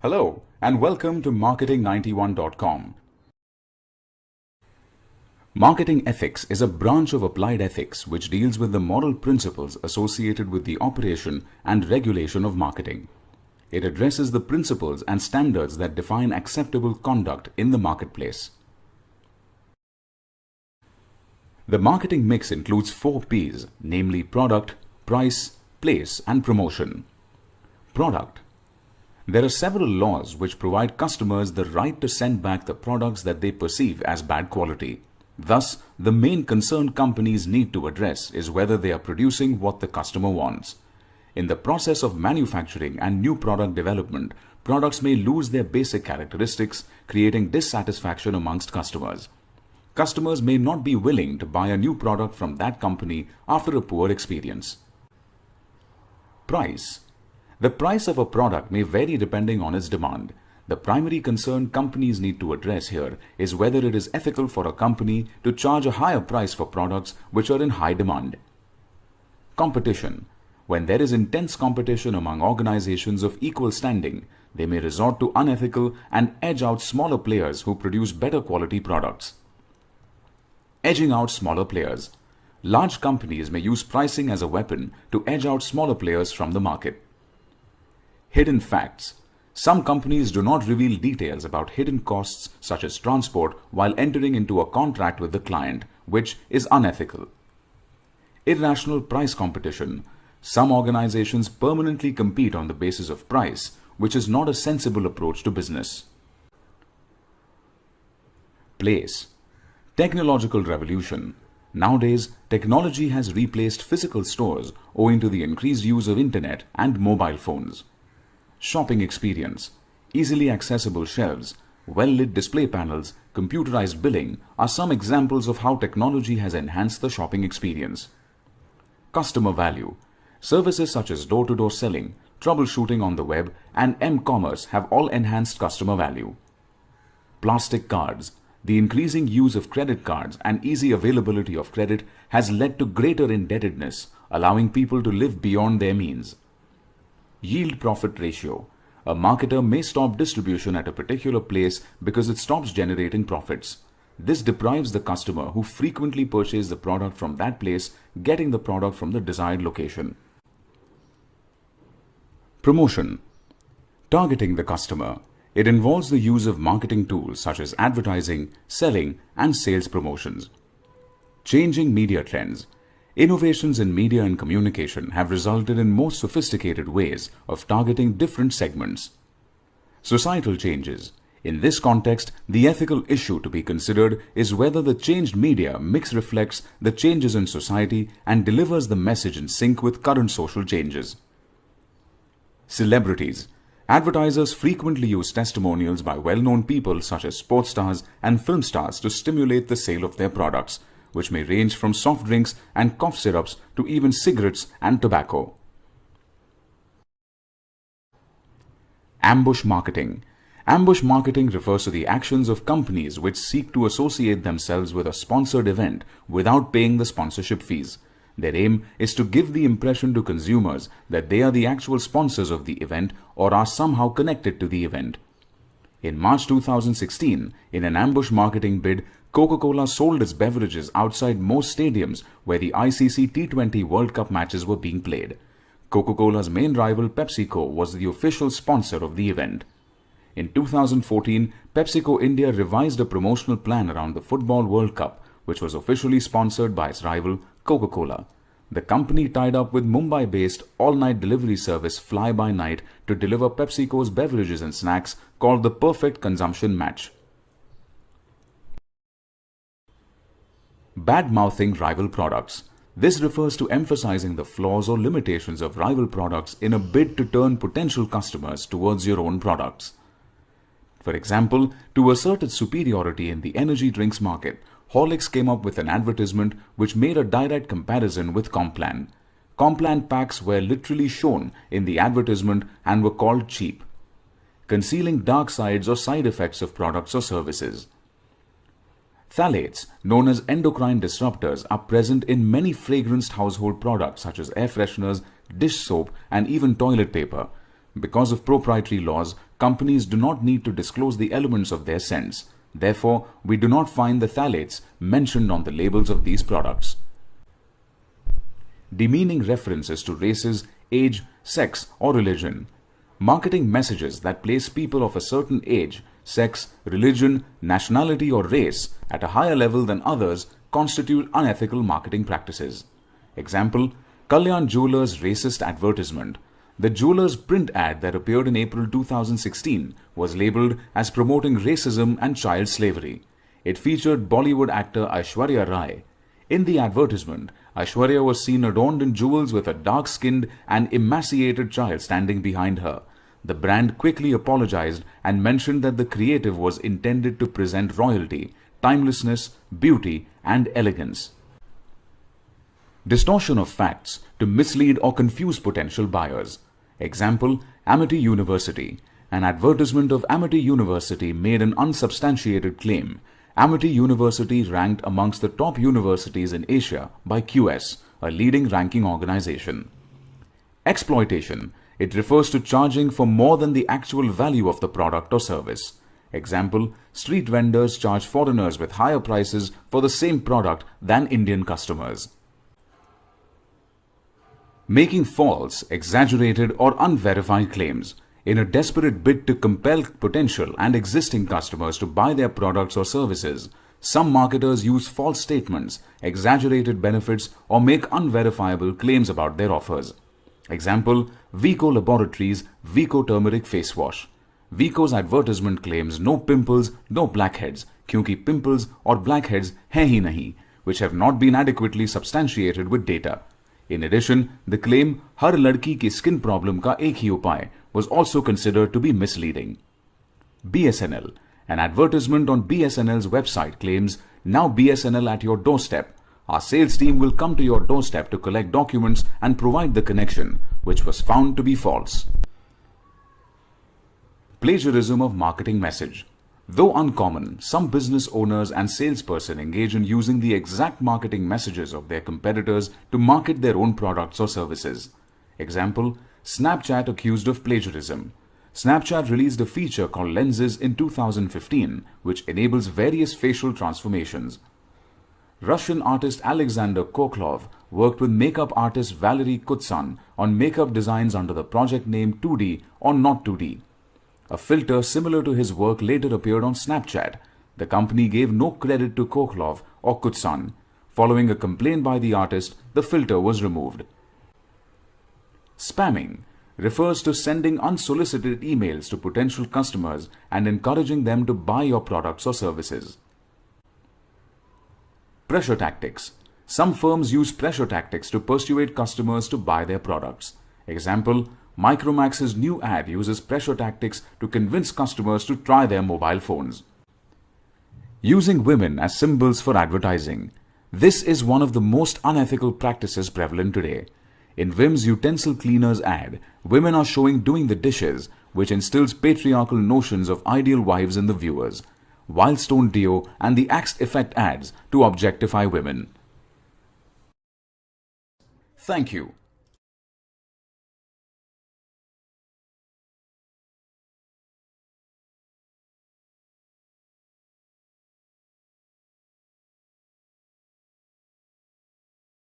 Hello and welcome to marketing91.com. Marketing ethics is a branch of applied ethics which deals with the moral principles associated with the operation and regulation of marketing. It addresses the principles and standards that define acceptable conduct in the marketplace. The marketing mix includes 4 P's, namely product, price, place, and promotion. Product. There are several laws which provide customers the right to send back the products that they perceive as bad quality. Thus, the main concern companies need to address is whether they are producing what the customer wants. In the process of manufacturing and new product development, products may lose their basic characteristics, creating dissatisfaction amongst customers. Customers may not be willing to buy a new product from that company after a poor experience. Price. The price of a product may vary depending on its demand. The primary concern companies need to address here is whether it is ethical for a company to charge a higher price for products which are in high demand. Competition. When there is intense competition among organizations of equal standing, they may resort to unethical and edge out smaller players who produce better quality products. Edging out smaller players. Large companies may use pricing as a weapon to edge out smaller players from the market. Hidden facts. Some companies do not reveal details about hidden costs such as transport while entering into a contract with the client, which is unethical. Irrational price competition. Some organizations permanently compete on the basis of price, which is not a sensible approach to business. Place. Technological revolution. Nowadays, technology has replaced physical stores owing to the increased use of internet and mobile phones. Shopping experience. Easily accessible shelves, well-lit display panels, computerized billing are some examples of how technology has enhanced the shopping experience. Customer value. Services such as door-to-door selling, troubleshooting on the web, and m-commerce have all enhanced customer value. Plastic cards. The increasing use of credit cards and easy availability of credit has led to greater indebtedness, allowing people to live beyond their means. Yield profit ratio. A marketer may stop distribution at a particular place because it stops generating profits. This deprives the customer who frequently purchase the product from that place getting the product from the desired location. Promotion. Targeting the customer. It involves the use of marketing tools such as advertising, selling, and sales promotions. Changing media trends. Innovations in media and communication have resulted in more sophisticated ways of targeting different segments. Societal changes. In this context, the ethical issue to be considered is whether the changed media mix reflects the changes in society and delivers the message in sync with current social changes. Celebrities. Advertisers frequently use testimonials by well-known people such as sports stars and film stars to stimulate the sale of their products, which may range from soft drinks and cough syrups to even cigarettes and tobacco. Ambush marketing. Ambush marketing refers to the actions of companies which seek to associate themselves with a sponsored event without paying the sponsorship fees. Their aim is to give the impression to consumers that they are the actual sponsors of the event or are somehow connected to the event. In March 2016, in an ambush marketing bid, Coca-Cola sold its beverages outside most stadiums where the ICC T20 World Cup matches were being played. Coca-Cola's main rival PepsiCo was the official sponsor of the event. In 2014, PepsiCo India revised a promotional plan around the Football World Cup, which was officially sponsored by its rival Coca-Cola. The company tied up with Mumbai-based all-night delivery service Fly By Night to deliver PepsiCo's beverages and snacks called the Perfect Consumption Match. Bad-mouthing rival products. This refers to emphasizing the flaws or limitations of rival products in a bid to turn potential customers towards your own products. For example, to assert its superiority in the energy drinks market, Horlicks came up with an advertisement which made a direct comparison with Complan. Complan packs were literally shown in the advertisement and were called cheap. Concealing dark sides or side effects of products or services. Phthalates, known as endocrine disruptors, are present in many fragranced household products such as air fresheners, dish soap, and even toilet paper. Because of proprietary laws, companies do not need to disclose the elements of their scents. Therefore, we do not find the phthalates mentioned on the labels of these products. Demeaning references to races, age, sex, or religion. Marketing messages that place people of a certain age, sex, religion, nationality, or race at a higher level than others constitute unethical marketing practices. Example, Kalyan Jewelers' racist advertisement. The jeweler's print ad that appeared in April 2016 was labeled as promoting racism and child slavery. It featured Bollywood actor Aishwarya Rai. In the advertisement, Aishwarya was seen adorned in jewels with a dark-skinned and emaciated child standing behind her. The brand quickly apologized and mentioned that the creative was intended to present royalty, timelessness, beauty, and elegance. Distortion of facts to mislead or confuse potential buyers. Example, Amity University. An advertisement of Amity University made an unsubstantiated claim. Amity University ranked amongst the top universities in Asia by QS, a leading ranking organization. Exploitation. It refers to charging for more than the actual value of the product or service. Example, street vendors charge foreigners with higher prices for the same product than Indian customers. Making false, exaggerated, or unverified claims. In a desperate bid to compel potential and existing customers to buy their products or services, some marketers use false statements, exaggerated benefits, or make unverifiable claims about their offers. Example, Vico Laboratories Vico Turmeric Face Wash. Vico's advertisement claims no pimples, no blackheads, क्योंकि pimples or blackheads हैं ही नहीं, which have not been adequately substantiated with data. In addition, the claim हर लड़की की skin problem का एक ही उपाय was also considered to be misleading. BSNL. An advertisement on BSNL's website claims, now BSNL at your doorstep. Our sales team will come to your doorstep to collect documents and provide the connection, which was found to be false. Plagiarism of marketing message. Though uncommon, some business owners and salespersons engage in using the exact marketing messages of their competitors to market their own products or services. Example, Snapchat accused of plagiarism. Snapchat released a feature called Lenses in 2015, which enables various facial transformations. Russian artist Alexander Koklov worked with makeup artist Valery Kutsan on makeup designs under the project name 2D or Not 2D. A filter similar to his work later appeared on Snapchat. The company gave no credit to Koklov or Kutsan. Following a complaint by the artist, the filter was removed. Spamming refers to sending unsolicited emails to potential customers and encouraging them to buy your products or services. Pressure tactics. Some firms use pressure tactics to persuade customers to buy their products. Example, Micromax's new ad uses pressure tactics to convince customers to try their mobile phones. Using women as symbols for advertising. This is one of the most unethical practices prevalent today. In Vim's utensil cleaners ad, women are showing doing the dishes, which instills patriarchal notions of ideal wives in the viewers. Wildstone Deo and the Axe Effect ads to objectify women. Thank you.